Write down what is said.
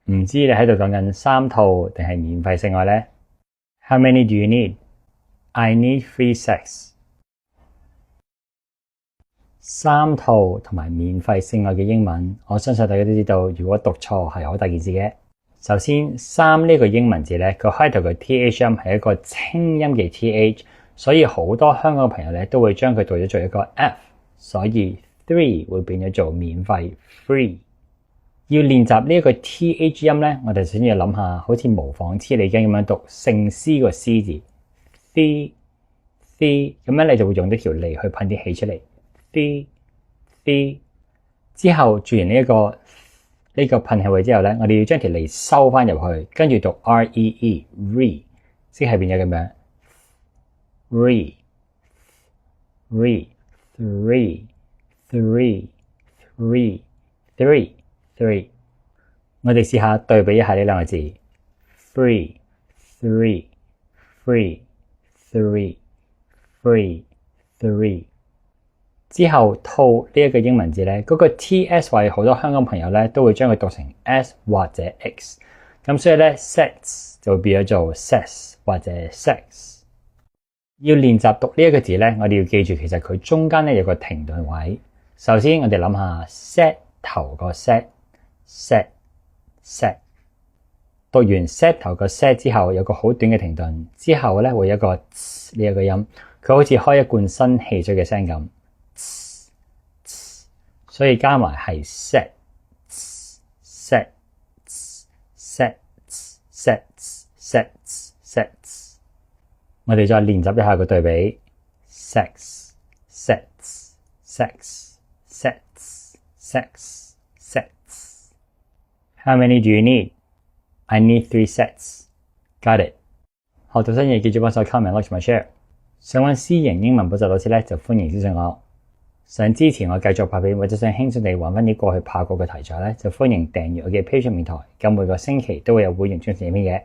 唔知你喺度講緊3套定係免費性愛呢？ How many do you need? I need 3 sets。3套同埋免費性愛嘅英文，我相信大家都知道，如果讀錯係好大件事嘅。首先，3呢個英文字咧，佢開頭嘅 th 音係一個清音嘅 th， 所以好多香港朋友咧都會將佢讀咗做一個 f， 所以 3 會變咗做免費 free。要練習呢一個 th 音咧，我哋首先要諗下，好似模仿黐脷筋咁樣讀姓施個施字 ，the， 咁樣你就會用呢條脷去噴啲氣出嚟 ，the， 之後做完呢個噴氣位之後咧，我哋要將條脷收翻入去，跟住讀 re， 即係變咗咁樣 re，3，我哋試下對比一下呢兩個字 free， 之後套呢一個英文字咧，嗰個 ts 位好多香港朋友咧都會將佢讀成 s 或者 x， 咁所以咧 sex 就會變咗做 sex 或者 sex。要練習讀呢一個字咧，我哋要記住其實佢中間咧有個停頓位。首先我哋諗下 set 頭個 set， 讀完 set 頭個 set 之後有個好短嘅停頓，之後咧會有一個呢一個音，佢好似開一罐新汽水嘅聲咁，所以加埋係 set。我哋再練習一下個對比 sex。How many do you need? I need 3 sets. Got it. 學到新嘢記住幫手 comment、like 同埋 share。想揾私人英文補習老師咧，就歡迎諮詢我。想支持我繼續拍片，或者想輕鬆地揾翻啲過去拍過嘅題材咧，就歡迎訂閱我嘅 Patreon 平台。咁每個星期都會有會員專屬影片嘅。